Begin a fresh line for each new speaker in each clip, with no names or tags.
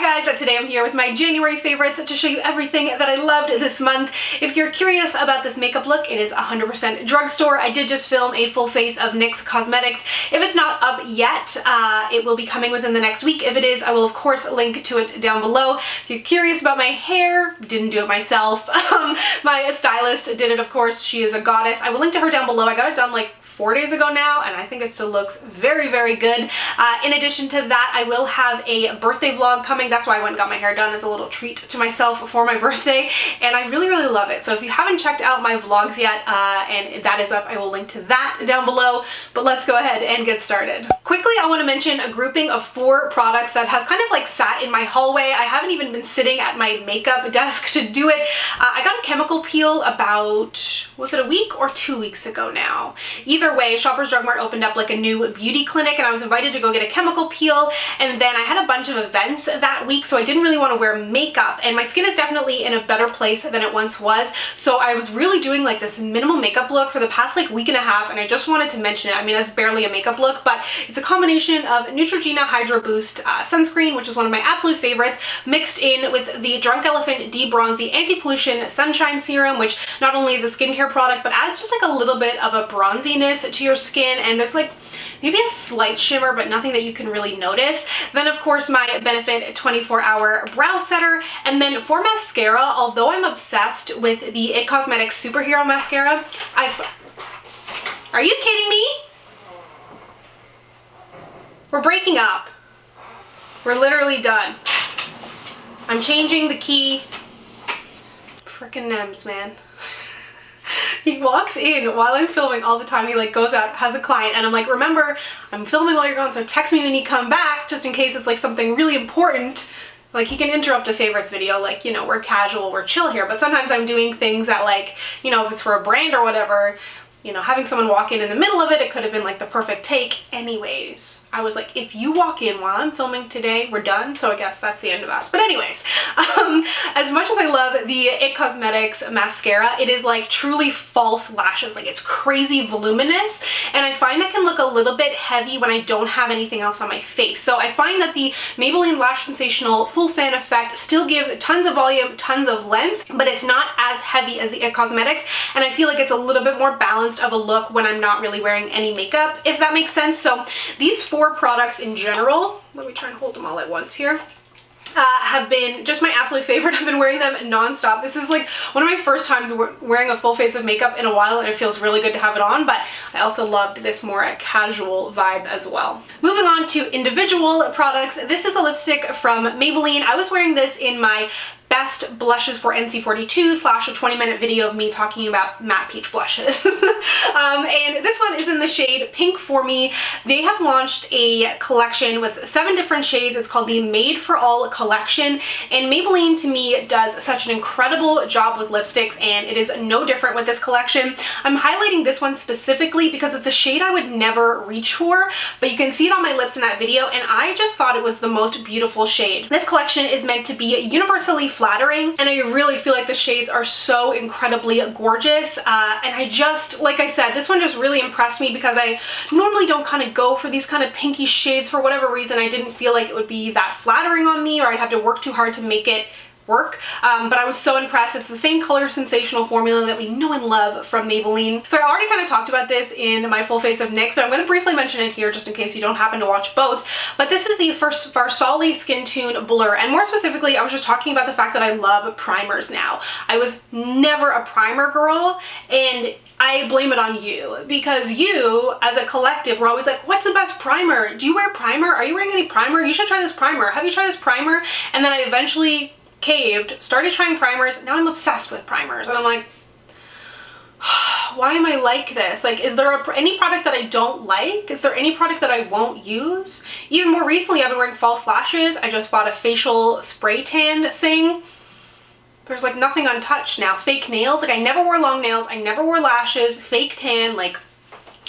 Hi guys, today I'm here with my January favorites to show you everything that I loved this month. If you're curious about this makeup look, it is 100% drugstore. I did just film a full face of NYX Cosmetics. If it's not up yet, it will be coming within the next week. If it is, I will of course link to it down below. If you're curious about my hair, didn't do it myself. My stylist did it, of course. She is a goddess. I will link to her down below. I got it done like 4 days ago now, and I think it still looks very, very good. In addition to that, I will have a birthday vlog coming. That's why I went and got my hair done as a little treat to myself for my birthday, and I really, really love it. So if you haven't checked out my vlogs yet, and that is up, I will link to that down below, but let's go ahead and get started. Quickly, I want to mention a grouping of 4 products that has kind of like sat in my hallway. I haven't even been sitting at my makeup desk to do it. I got a chemical peel about, was it a week or 2 weeks ago now? Either way, Shoppers Drug Mart opened up like a new beauty clinic, and I was invited to go get a chemical peel, and then I had a bunch of events that week, so I didn't really want to wear makeup, and my skin is definitely in a better place than it once was. So I was really doing like this minimal makeup look for the past like week and a half, and I just wanted to mention it. I mean, that's barely a makeup look, but it's a combination of Neutrogena Hydro Boost sunscreen, which is one of my absolute favorites, mixed in with the Drunk Elephant De-Bronzy Anti-Pollution Sunshine Serum, which not only is a skincare product, but adds just like a little bit of a bronziness to your skin, and there's like maybe a slight shimmer, but nothing that you can really notice. Then of course my Benefit 24-hour brow setter, and then for mascara, although I'm obsessed with the IT Cosmetics Superhero Mascara, are you kidding me? We're breaking up. We're literally done. I'm changing the key. Frickin' Nems, man. He walks in while I'm filming all the time. He like goes out, has a client, and I'm like, remember, I'm filming while you're gone, so text me when you come back, just in case it's like something really important. Like, he can interrupt a favorites video, like, you know, we're casual, we're chill here, but sometimes I'm doing things that, like, you know, if it's for a brand or whatever, you know, having someone walk in the middle of it, it could have been like the perfect take. Anyways, I was like, if you walk in while I'm filming today, we're done. So I guess that's the end of us. But anyways, as much as I love the IT Cosmetics mascara, it is like truly false lashes. Like, it's crazy voluminous, and I find that can look a little bit heavy when I don't have anything else on my face. So I find that the Maybelline Lash Sensational Full Fan Effect still gives tons of volume, tons of length, but it's not as heavy as the IT Cosmetics, and I feel like it's a little bit more balanced of a look when I'm not really wearing any makeup, if that makes sense. So these 4 products in general, let me try and hold them all at once here, have been just my absolute favorite. I've been wearing them non-stop. This is like one of my first times wearing a full face of makeup in a while, and it feels really good to have it on, but I also loved this more casual vibe as well. Moving on to individual products, this is a lipstick from Maybelline. I was wearing this in my best blushes for NC42 / a 20-minute video of me talking about matte peach blushes. And this one is in the shade Pink For Me. They have launched a collection with 7 different shades. It's called the Made For All collection, and Maybelline to me does such an incredible job with lipsticks, and it is no different with this collection. I'm highlighting this one specifically because it's a shade I would never reach for, but you can see it on my lips in that video, and I just thought it was the most beautiful shade. This collection is meant to be universally flattering, and I really feel like the shades are so incredibly gorgeous, and I just, like I said, this one just really impressed me because I normally don't kind of go for these kind of pinky shades. For whatever reason, I didn't feel like it would be that flattering on me, or I'd have to work too hard to make it work, but I was so impressed. It's the same Color Sensational formula that we know and love from Maybelline. So I already kind of talked about this in my full face of NYX, but I'm going to briefly mention it here just in case you don't happen to watch both. But this is the first Farsali Skin Tune Blur, and more specifically, I was just talking about the fact that I love primers now. I was never a primer girl, and I blame it on you, because you, as a collective, were always like, what's the best primer? Do you wear primer? Are you wearing any primer? You should try this primer. Have you tried this primer? And then I eventually caved, started trying primers. Now I'm obsessed with primers, and I'm like, why am I like this? Like, is there any product that I don't like? Is there any product that I won't use? Even more recently, I've been wearing false lashes. I just bought a facial spray tan thing. There's like nothing untouched now. Fake nails, like I never wore long nails, I never wore lashes, fake tan, like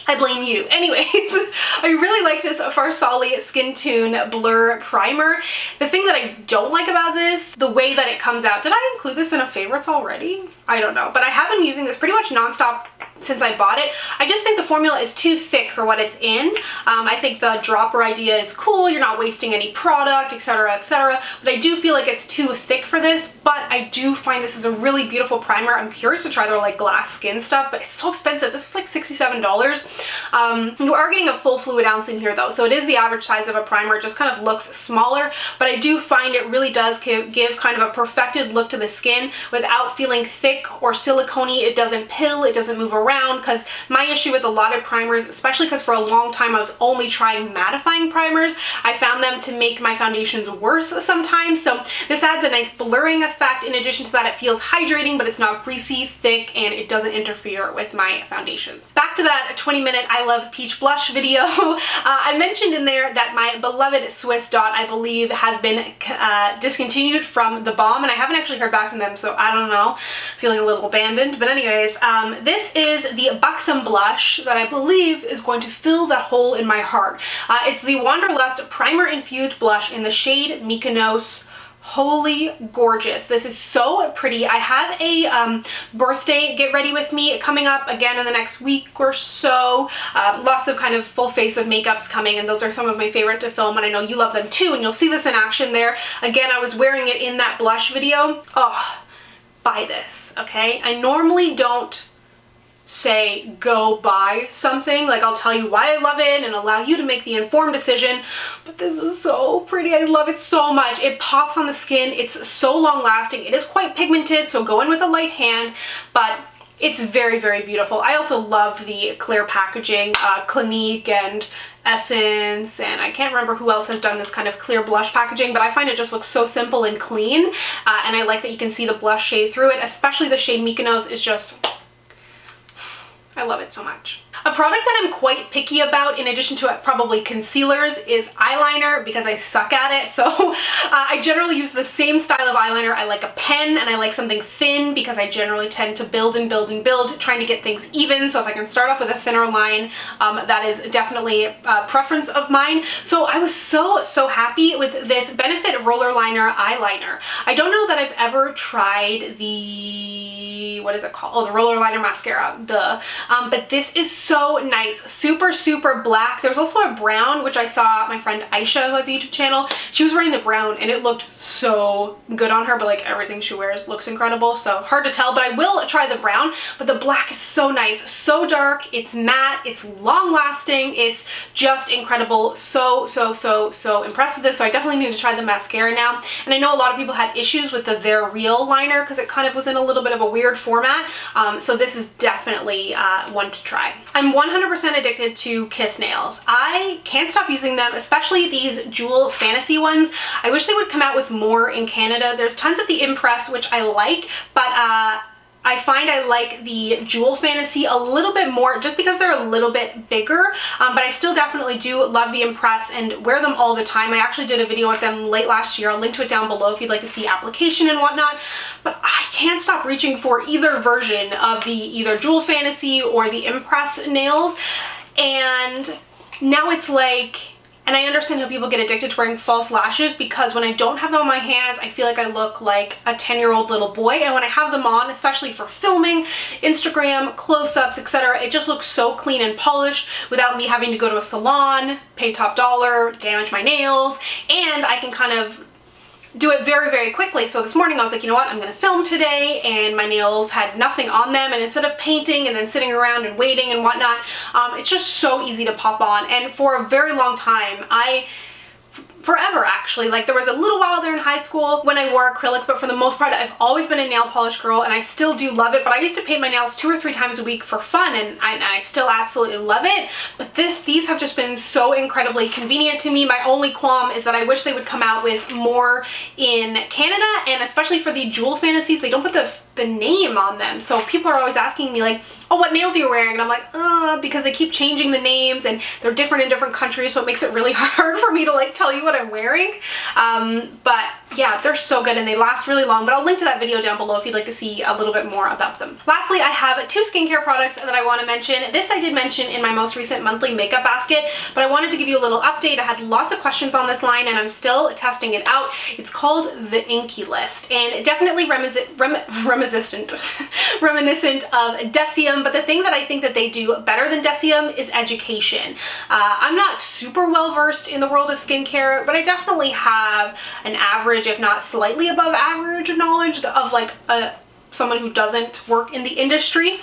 I blame you. Anyways, I really like this Farsali Skin Tune Blur Primer. The thing that I don't like about this, the way that it comes out. Did I include this in a favorites already? I don't know, but I have been using this pretty much nonstop since I bought it. I just think the formula is too thick for what it's in. I think the dropper idea is cool. You're not wasting any product, etc., etc. But I do feel like it's too thick for this, but I do find this is a really beautiful primer. I'm curious to try their like glass skin stuff, but it's so expensive. This was like $67. You are getting a full fluid ounce in here though, so it is the average size of a primer. It just kind of looks smaller, but I do find it really does give kind of a perfected look to the skin without feeling thick or silicone-y. It doesn't pill, it doesn't move around, because my issue with a lot of primers, especially because for a long time I was only trying mattifying primers, I found them to make my foundations worse sometimes. So this adds a nice blurring effect. In addition to that, it feels hydrating, but it's not greasy, thick, and it doesn't interfere with my foundations. Back to that 20-minute I Love Peach Blush video. I mentioned in there that my beloved Swiss Dot, I believe, has been discontinued from the Balm, and I haven't actually heard back from them, so I don't know. Feeling a little abandoned. But anyways, this is the Buxom blush that I believe is going to fill that hole in my heart. It's the Wanderlust Primer Infused Blush in the shade Mykonos. Holy gorgeous. This is so pretty. I have a birthday get ready with me coming up again in the next week or so. Lots of kind of full face of makeups coming, and those are some of my favorite to film, and I know you love them too, and you'll see this in action there. Again, I was wearing it in that blush video. Oh, buy this, okay? I normally don't say go buy something, like I'll tell you why I love it and allow you to make the informed decision, but this is so pretty. I love it so much. It pops on the skin. It's so long lasting. It is quite pigmented, so go in with a light hand, but it's very, very beautiful. I also love the clear packaging, Clinique and Essence, and I can't remember who else has done this kind of clear blush packaging, but I find it just looks so simple and clean, and I like that you can see the blush shade through it, especially the shade Mykonos is just, I love it so much. A product that I'm quite picky about, in addition to probably concealers, is eyeliner, because I suck at it. So I generally use the same style of eyeliner. I like a pen, and I like something thin because I generally tend to build and build and build, trying to get things even. So if I can start off with a thinner line, that is definitely a preference of mine. So I was so happy with this Benefit Roller Liner eyeliner. I don't know that I've ever tried the, what is it called? Oh, the Roller Liner mascara, duh. But this is so nice. Super black. There's also a brown, which I saw my friend Aisha, who has a YouTube channel. She was wearing the brown and it looked so good on her, but like everything she wears looks incredible, so hard to tell. But I will try the brown. But the black is so nice, so dark, it's matte, it's long lasting, it's just incredible. So impressed with this. So I definitely need to try the mascara now. And I know a lot of people had issues with the They're Real liner because it kind of was in a little bit of a weird format. So this is definitely one to try. I'm 100% addicted to Kiss nails. I can't stop using them, especially these Jewel Fantasy ones. I wish they would come out with more in Canada. There's tons of the Impress, which I like, but I find I like the Jewel Fantasy a little bit more just because they're a little bit bigger, but I still definitely do love the Impress and wear them all the time. I actually did a video with them late last year. I'll link to it down below if you'd like to see application and whatnot, but I can't stop reaching for either version of the either Jewel Fantasy or the Impress nails, and now it's like, and I understand how people get addicted to wearing false lashes, because when I don't have them on my hands, I feel like I look like a 10-year-old little boy. And when I have them on, especially for filming, Instagram, close-ups, etc., it just looks so clean and polished without me having to go to a salon, pay top dollar, damage my nails, and I can kind of do it very quickly. So this morning I was like, you know what, I'm gonna film today, and my nails had nothing on them, and instead of painting and then sitting around and waiting and whatnot, it's just so easy to pop on. And for a very long time, forever actually, like there was a little while there in high school when I wore acrylics, but for the most part I've always been a nail polish girl, and I still do love it. But I used to paint my nails 2 or 3 times a week for fun, and I still absolutely love it. But these have just been so incredibly convenient to me. My only qualm is that I wish they would come out with more in Canada, and especially for the Jewel Fantasies, they don't put the name on them. So people are always asking me like, oh, what nails are you wearing? And I'm like, because they keep changing the names and they're different in different countries, so it makes it really hard for me to like tell you what I'm wearing. But yeah, they're so good and they last really long, but I'll link to that video down below if you'd like to see a little bit more about them. Lastly, I have 2 skincare products that I want to mention. This I did mention in my most recent monthly makeup basket, but I wanted to give you a little update. I had lots of questions on this line and I'm still testing it out. It's called the Inkey List, and definitely reminiscent of Deciem, but the thing that I think that they do better than Deciem is education. I'm not super well versed in the world of skincare, but I definitely have an average, if not slightly above average knowledge of like someone who doesn't work in the industry.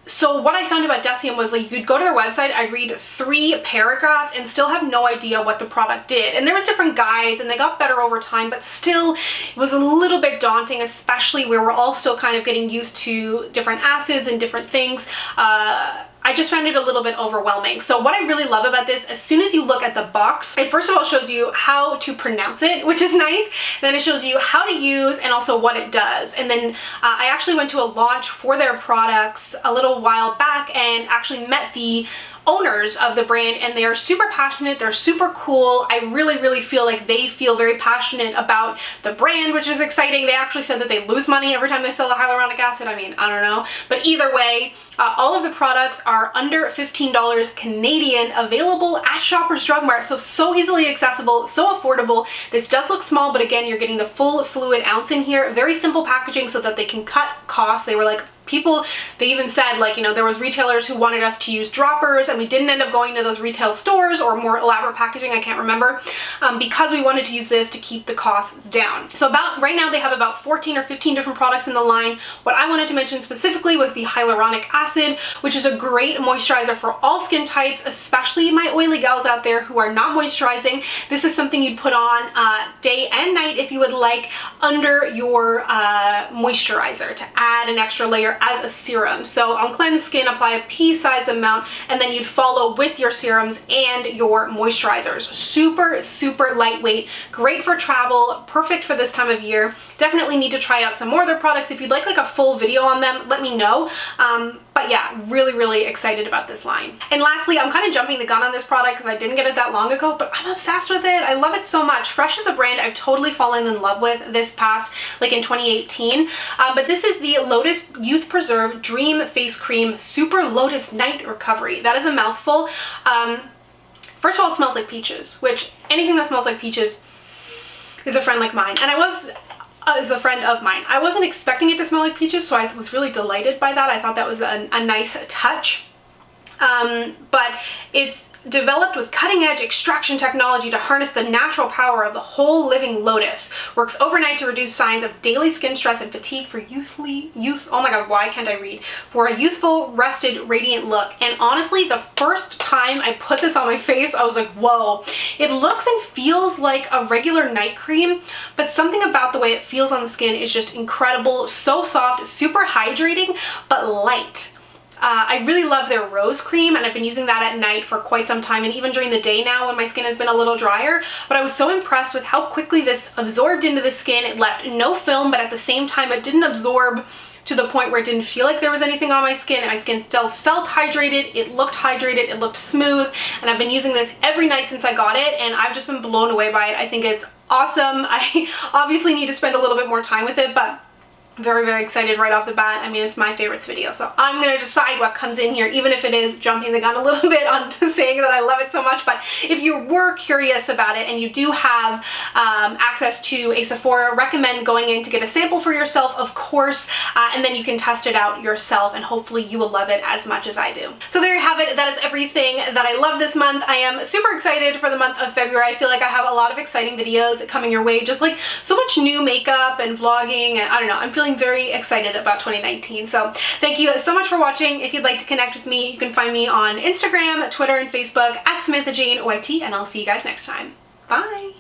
So what I found about Deciem was, like, you could go to their website, I'd read 3 paragraphs and still have no idea what the product did. And there was different guides and they got better over time, but still it was a little bit daunting, especially where we're all still kind of getting used to different acids and different things. I just found it a little bit overwhelming. So what I really love about this, as soon as you look at the box, it first of all shows you how to pronounce it, which is nice. Then it shows you how to use and also what it does. And then I actually went to a launch for their products a little while back and actually met the owners of the brand, and they are super passionate. They're super cool. I really feel like they feel very passionate about the brand, which is exciting. They actually said that they lose money every time they sell a hyaluronic acid. I mean, I don't know, but either way, all of the products are under $15 Canadian, available at Shoppers Drug Mart, so easily accessible, so affordable. This does look small, but again, you're getting the full fluid ounce in here. Very simple packaging so that they can cut costs. They were like, they even said, like, you know, there was retailers who wanted us to use droppers and we didn't end up going to those retail stores or more elaborate packaging, I can't remember, because we wanted to use this to keep the costs down. So right now they have about 14 or 15 different products in the line. What I wanted to mention specifically was the hyaluronic acid, which is a great moisturizer for all skin types, especially my oily gals out there who are not moisturizing. This is something you'd put on day and night if you would like, under your moisturizer, to add an extra layer as a serum. So on cleansed skin, apply a pea-sized amount, and then you'd follow with your serums and your moisturizers. Super lightweight, great for travel, perfect for this time of year. Definitely need to try out some more of their products. If you'd like a full video on them, let me know. But yeah, really excited about this line. And lastly, I'm kind of jumping the gun on this product because I didn't get it that long ago, but I'm obsessed with it. I love it so much. Fresh is a brand I've totally fallen in love with this past, like in 2018. But this is the Lotus Youth Preserve Dream Face Cream Super Lotus Night Recovery. That is a mouthful. First of all, it smells like peaches, which anything that smells like peaches is a friend like mine. And is a friend of mine. I wasn't expecting it to smell like peaches, so I was really delighted by that. I thought that was a nice touch. But it's developed with cutting-edge extraction technology to harness the natural power of the whole living lotus. Works overnight to reduce signs of daily skin stress and fatigue for oh my god, why can't I read? For a youthful, rested, radiant look. And honestly, the first time I put this on my face, I was like, whoa. It looks and feels like a regular night cream, but something about the way it feels on the skin is just incredible. So soft, super hydrating, but light. I really love their rose cream, and I've been using that at night for quite some time, and even during the day now when my skin has been a little drier. But I was so impressed with how quickly this absorbed into the skin. It left no film, but at the same time it didn't absorb to the point where it didn't feel like there was anything on my skin, and my skin still felt hydrated, it looked smooth, and I've been using this every night since I got it, and I've just been blown away by it. I think it's awesome. I obviously need to spend a little bit more time with it, but very excited right off the bat. I mean, it's my favorites video, so I'm gonna decide what comes in here, even if it is jumping the gun a little bit on saying that I love it so much. But if you were curious about it and you do have access to a Sephora, recommend going in to get a sample for yourself, of course, and then you can test it out yourself, and hopefully you will love it as much as I do. So there you have it. That is everything that I love this month. I am super excited for the month of February. I feel like I have a lot of exciting videos coming your way, just like so much new makeup and vlogging, and I don't know, I'm feeling very excited about 2019. So thank you so much for watching. If you'd like to connect with me, you can find me on Instagram, Twitter, and Facebook at SamanthaJaneYT, and I'll see you guys next time. Bye!